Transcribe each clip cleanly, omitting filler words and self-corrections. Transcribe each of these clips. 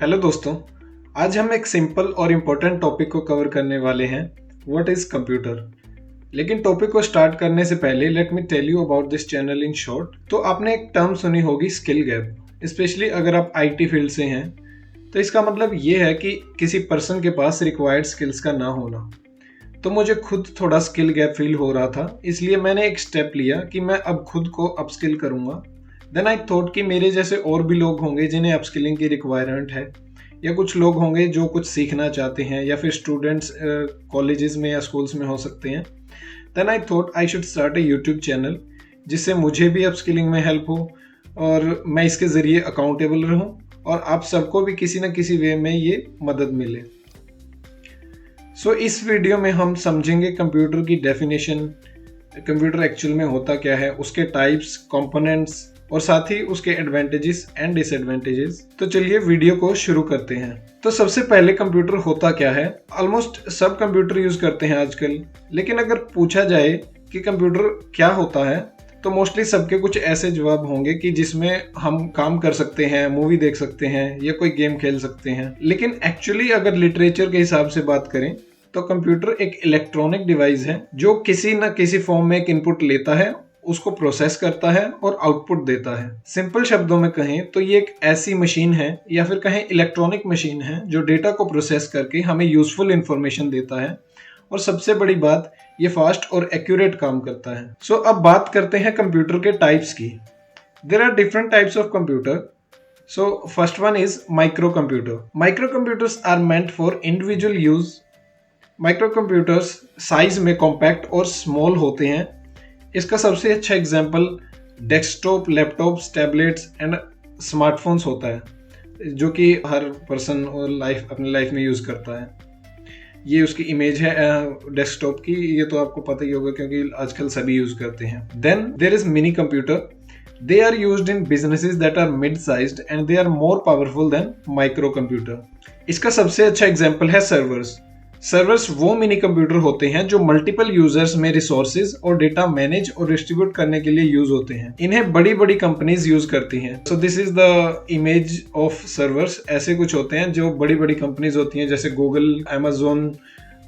Hello दोस्तों, आज हम एक सिंपल और इम्पोर्टेंट टॉपिक को कवर करने वाले हैं। What is computer. लेकिन टॉपिक को स्टार्ट करने से पहले let me tell you about this channel in short. तो आपने एक टर्म सुनी होगी, स्किल गैप। स्पेशली अगर आप आईटी फील्ड से हैं तो इसका मतलब ये है कि किसी पर्सन के पास रिक्वायर्ड स्किल्स का ना होना। तो मुझे खुद थोड़ा स्किल गैप फील हो रहा था, इसलिए मैंने एक स्टेप लिया कि मैं अब खुद को अपस्किल करूँगा। देन आई थॉट कि मेरे जैसे और भी लोग होंगे जिन्हें अपस्किलिंग की रिक्वायरमेंट है, या कुछ लोग होंगे जो कुछ सीखना चाहते हैं, या फिर स्टूडेंट्स कॉलेजेस में या स्कूल्स में हो सकते हैं। Then I thought I should start a YouTube channel जिससे मुझे भी अपस्किलिंग में हेल्प हो और मैं इसके ज़रिए अकाउंटेबल रहूं और आप सबको भी किसी न किसी वे में ये मदद मिले। सो इस वीडियो में हम समझेंगे कंप्यूटर की डेफिनेशन, कंप्यूटर एक्चुअल में होता क्या है, उसके टाइप्स, कंपोनेंट्स और साथ ही उसके एडवांटेजेस एंड डिसएडवांटेजेस। तो चलिए वीडियो को शुरू करते हैं। तो सबसे पहले कंप्यूटर होता क्या है। ऑलमोस्ट सब कंप्यूटर यूज करते हैं आजकल, लेकिन अगर पूछा जाए कि कंप्यूटर क्या होता है तो मोस्टली सबके कुछ ऐसे जवाब होंगे कि जिसमें हम काम कर सकते हैं, मूवी देख सकते हैं या कोई गेम खेल सकते हैं। लेकिन एक्चुअली अगर लिटरेचर के हिसाब से बात करें तो कंप्यूटर एक इलेक्ट्रॉनिक डिवाइस है जो किसी न किसी फॉर्म में एक इनपुट लेता है, उसको प्रोसेस करता है और आउटपुट देता है। सिंपल शब्दों में कहें तो ये एक ऐसी मशीन है या फिर कहें इलेक्ट्रॉनिक मशीन है जो डेटा को प्रोसेस करके हमें यूजफुल इंफॉर्मेशन देता है, और सबसे बड़ी बात ये फास्ट और एक्यूरेट काम करता है। सो अब बात करते हैं कंप्यूटर के टाइप्स की। There are different types of computer. So first one is micro computer. Micro computers are meant for individual use. Micro computers size में कॉम्पैक्ट और स्मॉल होते हैं। इसका सबसे अच्छा example desktop, laptops, tablets and smartphones होता है, जो कि हर पर्सन अपनी लाइफ में यूज़ करता है। ये उसकी इमेज है डेस्कटॉप की, ये तो आपको पता ही होगा क्योंकि आजकल सभी यूज़ करते हैं। Then there is mini computer. They are used in businesses that are mid sized and they are more powerful than micro computer. इसका सबसे अच्छा एग्जाम्पल है सर्वर्स। सर्वर्स वो मिनी कंप्यूटर होते हैं जो मल्टीपल यूजर्स में रिसोर्सेज और डेटा मैनेज और डिस्ट्रीब्यूट करने के लिए यूज होते हैं। इन्हें बड़ी बड़ी कंपनीज यूज करती हैं। सो this is the image of servers. ऐसे कुछ होते हैं जो बड़ी बड़ी कंपनीज होती हैं, जैसे गूगल, अमेजोन,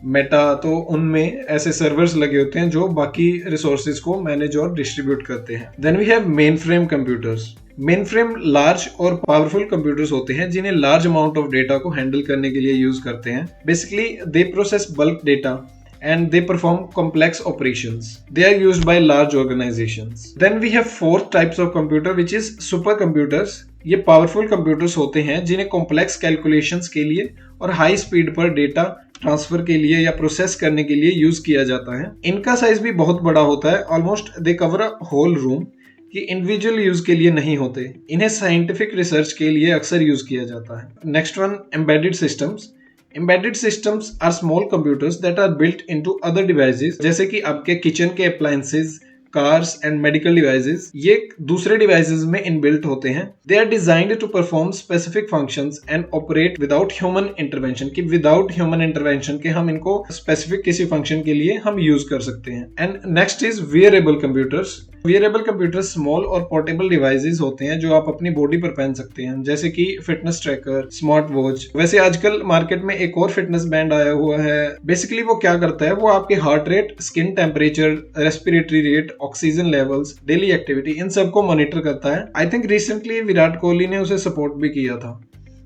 मेटा। तो उनमें ऐसे सर्वर्स लगे होते हैं जो बाकी रिसोर्सेज को मैनेज और डिस्ट्रीब्यूट करते हैं। Then we have main frame computers. Main frame large और पावरफुल कंप्यूटर्स होते हैं जिन्हें लार्ज अमाउंट ऑफ डेटा को हैंडल करने के लिए यूज करते हैं। Basically they process bulk data and they perform complex operations. They are used by large organizations. Then we have fourth types of computer which is supercomputers. ये powerful computers होते हैं जिन्हें complex calculations के लिए और high speed पर data transfer के लिए या प्रोसेस करने के लिए यूज किया जाता है। इनका साइज भी बहुत बड़ा होता है, almost they cover a whole room, कि इंडिविजुअल यूज के लिए नहीं होते। इन्हें साइंटिफिक रिसर्च के लिए अक्सर यूज किया जाता है। Next one, embedded systems. Embedded systems are small computers that are built into other devices, जैसे कि आपके किचन के appliances, cars and medical devices. ये दूसरे डिवाइसेस में इनबिल्ट होते हैं। They are designed to perform specific functions and operate without human intervention, कि विदाउट ह्यूमन इंटरवेंशन के हम इनको स्पेसिफिक किसी फंक्शन के लिए हम यूज कर सकते हैं। And next is wearable computers. Wearable computers small और पोर्टेबल डिवाइसेस होते हैं जो आप अपनी बॉडी पर पहन सकते हैं, जैसे कि फिटनेस ट्रैकर, स्मार्ट वॉच। वैसे आजकल मार्केट में एक और फिटनेस बैंड आया हुआ है। बेसिकली वो क्या करता है, वो आपके heart rate, skin temperature, respiratory rate, oxygen levels, daily activity, इन सबको मॉनिटर करता है। I think recently Virat Kohli ने उसे सपोर्ट भी किया था।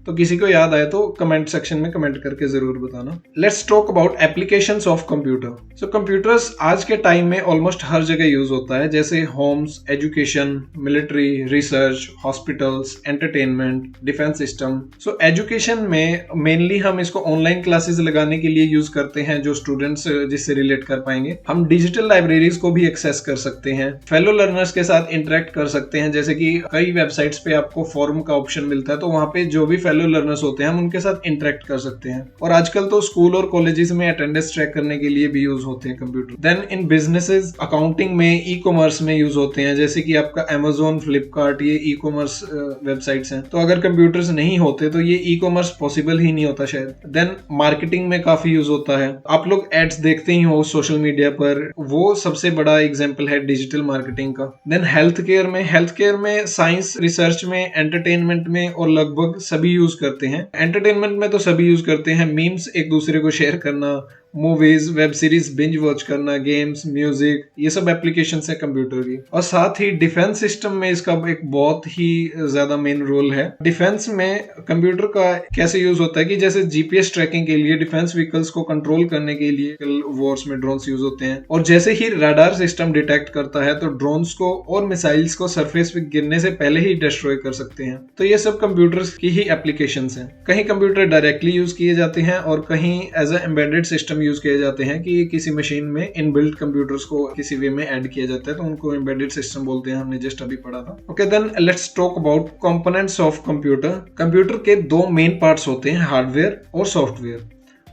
तो किसी को याद आए तो कमेंट सेक्शन में कमेंट करके जरूर बताना। Let's talk about applications of computer. So computers आज के टाइम में ऑलमोस्ट हर जगह यूज होता है, जैसे homes, education, military, research, hospitals, entertainment, defence system. So education में मेनली हम इसको ऑनलाइन क्लासेस लगाने के लिए यूज करते हैं, जो स्टूडेंट्स जिससे रिलेट कर पाएंगे। हम डिजिटल लाइब्रेरीज को भी एक्सेस कर सकते हैं, फेलो लर्नर्स के साथ इंटरेक्ट कर सकते हैं, जैसे कि कई वेबसाइट्स पे आपको फॉरम का ऑप्शन मिलता है, तो वहां पे जो भी फेलो लर्नर्स होते हैं हम उनके साथ इंटरेक्ट कर सकते हैं। और आजकल तो स्कूल और कॉलेजेस में अटेंडेंस ट्रैक करने के लिए भी यूज होते हैं computer. Then in businesses, accounting में, ई कॉमर्स में यूज होते हैं, जैसे कि आपका अमेजोन, फ्लिपकार्ट, ये ई कॉमर्स वेबसाइट्स हैं। तो अगर कंप्यूटर्स नहीं होते तो ये ई कॉमर्स पॉसिबल ही नहीं होता शायद। देन मार्केटिंग में काफी यूज होता है। आप लोग एड्स देखते ही हो सोशल मीडिया पर, वो सबसे बड़ा एग्जाम्पल है डिजिटल मार्केटिंग का। देन हेल्थ केयर में साइंस रिसर्च में, एंटरटेनमेंट में और लगभग सभी यूज करते हैं। एंटरटेनमेंट में तो सभी यूज करते हैं, मीम्स एक दूसरे को शेयर करना, movies, web series binge watch करना, गेम्स, म्यूजिक, ये सब एप्लीकेशन है कंप्यूटर की। और साथ ही डिफेंस सिस्टम में इसका एक बहुत ही ज्यादा मेन रोल है। डिफेंस में कंप्यूटर का कैसे यूज होता है कि जैसे जीपीएस ट्रैकिंग के लिए, डिफेंस व्हीकल्स को कंट्रोल करने के लिए वॉर्स में ड्रोन्स यूज होते हैं, और जैसे ही रडार सिस्टम डिटेक्ट करता है तो ड्रोन्स को और मिसाइल्स को सरफेस पे गिरने से पहले ही डिस्ट्रॉय कर सकते हैं। तो ये सब कंप्यूटर्स की ही एप्लीकेशंस हैं। कहीं कंप्यूटर डायरेक्टली यूज किए जाते हैं और कहीं as a embedded system use किए जाते हैं कि किसी मशीन में इनबिल्ट कंप्यूटर्स को किसी वे में ऐड किया जाता है, तो उनको एम्बेडेड सिस्टम बोलते हैं। हमने जस्ट अभी पढ़ा था। Okay, then let's talk about components of computer. Computer के दो मेन पार्ट्स होते हैं, हार्डवेयर और सॉफ्टवेयर।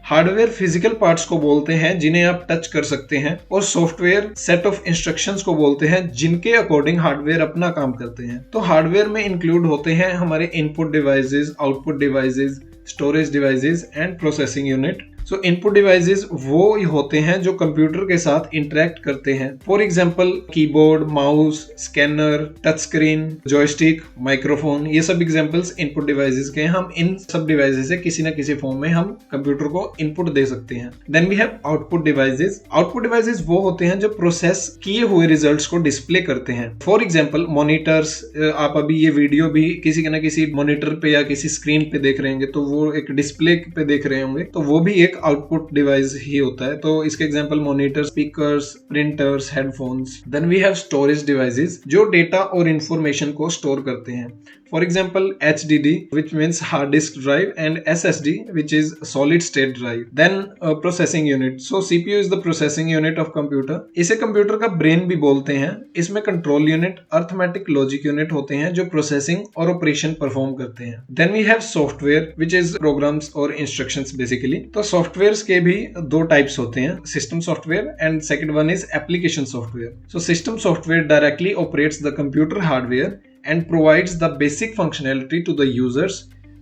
हार्डवेयर फिजिकल पार्ट्स को बोलते हैं जिन्हें आप टच कर सकते हैं, और सॉफ्टवेयर सेट ऑफ इंस्ट्रक्शंस को बोलते हैं जिनके अकॉर्डिंग हार्डवेयर अपना काम करते हैं। तो हार्डवेयर में इंक्लूड होते हैं हमारे input devices, output devices, storage devices and processing unit. So input devices वो होते हैं जो कंप्यूटर के साथ इंटरेक्ट करते हैं। For example keyboard, mouse, scanner, touch screen, joystick, microphone, ये सब एग्जांपल्स इनपुट डिवाइसेस के हैं। हम इन सब डिवाइसेस से किसी ना किसी फॉर्म में हम कंप्यूटर को इनपुट दे सकते हैं। Then we have output devices. Output devices वो होते हैं जो प्रोसेस किए हुए रिजल्ट्स को डिस्प्ले करते हैं। फॉर एग्जांपल मॉनिटर्स, आप अभी ये वीडियो भी किसी न किसी मॉनिटर पे या किसी स्क्रीन पे देख रहे होंगे, तो वो एक डिस्प्ले पे देख रहे होंगे, तो वो भी एक आउटपुट डिवाइस ही होता है। तो इसके example monitor, speakers, printers, headphones. Then we have storage devices जो डेटा और इंफॉर्मेशन को स्टोर करते हैं। For example HDD which means hard disk drive and SSD which is solid state drive. Then processing unit. So CPU is the processing unit of computer. इसे computer का brain भी बोलते हैं। इसमें control unit, arithmetic logic unit होते हैं जो processing और ऑपरेशन परफॉर्म करते हैं। Then we have software which is programs और instructions basically. तो सॉफ्टवेयर के भी दो टाइप्स होते हैं, system software and second one is application software. So system software directly operates the computer hardware and provides the basic functionality to the users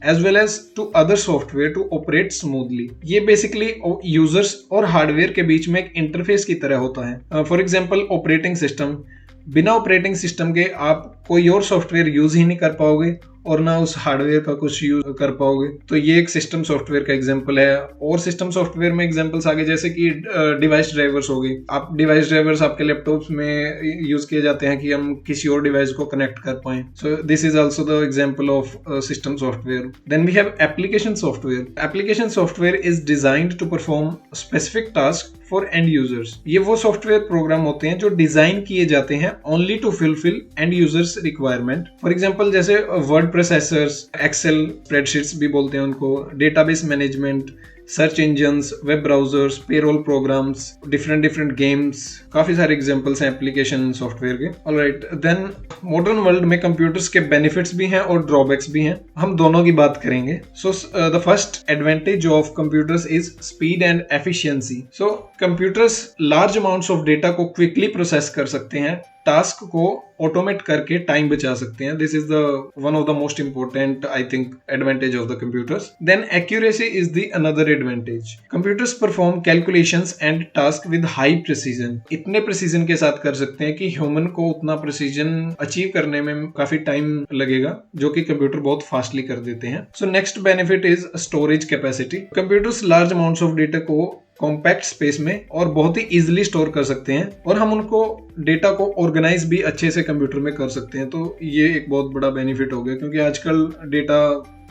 as well as to other software to operate smoothly. ये basically users और hardware के बीच में एक interface की तरह होता है। For example operating system, बिना ऑपरेटिंग सिस्टम के आप कोई और सॉफ्टवेयर यूज ही नहीं कर पाओगे और ना उस हार्डवेयर का कुछ यूज कर पाओगे। तो ये एक सिस्टम सॉफ्टवेयर का एग्जांपल है। और सिस्टम सॉफ्टवेयर में एग्जांपल्स आगे जैसे कि डिवाइस ड्राइवर्स हो गए। आप डिवाइस ड्राइवर्स आपके लैपटॉप्स में यूज किए जाते हैं कि हम किसी और डिवाइस को कनेक्ट कर पाएं। So this is also the example of system software. Then we have application software. Application software is designed to perform specific task for end users. ये वो सॉफ्टवेयर प्रोग्राम होते हैं जो डिजाइन किए जाते हैं only to fulfil end users requirement. For example जैसे word processors, excel spreadsheets भी बोलते हैं उनको, database management, search engines, web browsers, payroll programs, different games, काफी सारे एग्जांपल्स हैं एप्लीकेशन सॉफ्टवेयर के। ऑलराइट, देन मॉडर्न वर्ल्ड में कंप्यूटर्स के बेनिफिट्स भी हैं और ड्रॉबैक्स भी हैं। हम दोनों की बात करेंगे। So the first advantage of computers is speed and efficiency. So computers large amounts of data को क्विकली प्रोसेस कर सकते हैं, टास्क को ऑटोमेट करके टाइम बचा सकते हैं। This is the one of the most important I think advantage of the computers. Then accuracy is the another advantage. Computers perform calculations and task with high precision. इतने precision के साथ कर सकते हैं कि ह्यूमन को उतना प्रिसीजन अचीव करने में काफी टाइम लगेगा, जो कि कंप्यूटर बहुत फास्टली कर देते हैं। So next benefit is storage capacity. Computers large amounts of data को कॉम्पैक्ट स्पेस में और बहुत ही इजीली स्टोर कर सकते हैं, और हम उनको डेटा को ऑर्गेनाइज भी अच्छे से कंप्यूटर में कर सकते हैं। तो ये एक बहुत बड़ा बेनिफिट हो गया, क्योंकि आजकल डेटा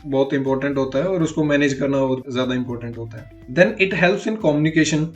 बहुत इंपॉर्टेंट होता है और उसको मैनेज करना बहुत ज्यादा इंपॉर्टेंट होता है। Then it helps in communication.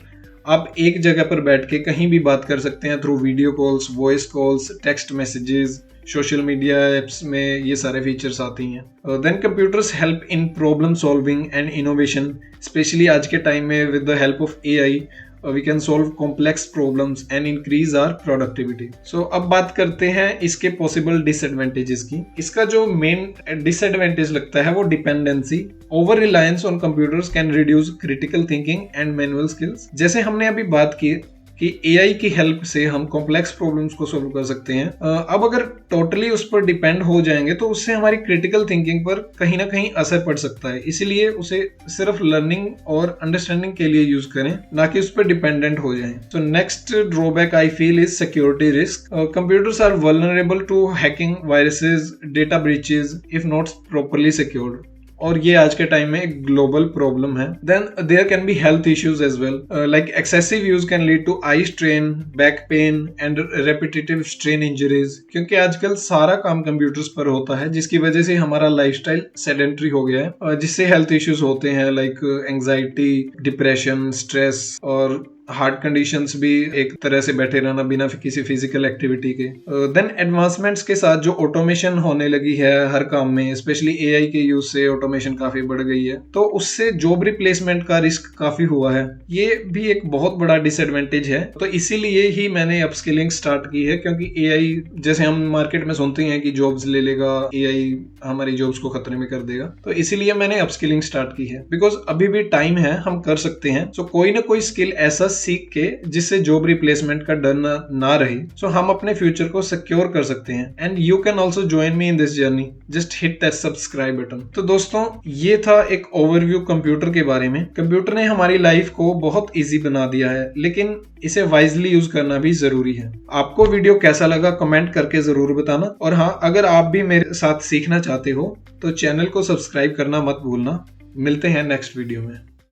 आप एक जगह पर बैठ के कहीं भी बात कर सकते हैं through video calls, voice calls, text messages, social media apps में ये सारे फीचर्स आती हैं। Then computers help in problem solving and innovation, specially आज के टाइम में with the help of AI we can solve complex problems and increase our productivity. So अब बात करते हैं इसके possible disadvantages की। इसका जो main disadvantage लगता है वो dependency. Over reliance on computers can reduce critical thinking and manual skills. जैसे हमने अभी बात की कि AI की हेल्प से हम कॉम्प्लेक्स प्रॉब्लम्स को सॉल्व कर सकते हैं। अब अगर टोटली उस पर डिपेंड हो जाएंगे तो उससे हमारी क्रिटिकल थिंकिंग पर कहीं ना कहीं असर पड़ सकता है। इसीलिए उसे सिर्फ लर्निंग और अंडरस्टैंडिंग के लिए यूज करें, ना कि उस पर डिपेंडेंट हो जाएं। So next drawback I feel is security risk. Computers are vulnerable to hacking, viruses, data breaches if not properly secured. और ये आज के टाइम में एक ग्लोबल प्रॉब्लम है। Then there can be health issues as well, like excessive use can lead to eye strain, back pain and repetitive strain injuries, क्योंकि आजकल सारा काम कंप्यूटर्स पर होता है, जिसकी वजह से हमारा लाइफस्टाइल सेडेंटरी हो गया है, जिससे हेल्थ इश्यूज होते हैं लाइक एंजाइटी, डिप्रेशन, स्ट्रेस और हार्ट कंडीशंस भी, एक तरह से बैठे रहना बिना किसी फिजिकल एक्टिविटी के। देन एडवांसमेंट्स के साथ जो ऑटोमेशन होने लगी है हर काम में, स्पेशली एआई के यूज से ऑटोमेशन काफी बढ़ गई है, तो उससे जॉब रिप्लेसमेंट का रिस्क काफी हुआ है। ये भी एक बहुत बड़ा डिसएडवांटेज है, तो इसीलिए ही मैंने अपस्किलिंग स्टार्ट की है, क्योंकि एआई, जैसे हम मार्केट में सुनते हैं कि जॉब्स ले लेगा एआई, हमारी जॉब्स को खतरे में कर देगा, तो इसीलिए मैंने अपस्किलिंग स्टार्ट की है, बिकॉज अभी भी टाइम है, हम कर सकते हैं। सो कोई ना कोई स्किल ऐसा सीख के जिससे जॉब रिप्लेसमेंट का डर ना रहे, सो हम अपने फ्यूचर को सिक्योर कर सकते हैं। And you can also join me in this journey, just hit that subscribe button. तो दोस्तों, ये था एक ओवरव्यू कंप्यूटर के बारे में। कंप्यूटर ने हमारी लाइफ को बहुत इजी बना दिया है, लेकिन इसे वाइजली यूज करना भी जरूरी है। आपको वीडियो कैसा लगा कमेंट करके जरूर बताना, और हाँ, अगर आप भी मेरे साथ सीखना चाहते हो तो चैनल को सब्सक्राइब करना मत भूलना। मिलते हैं नेक्स्ट वीडियो में।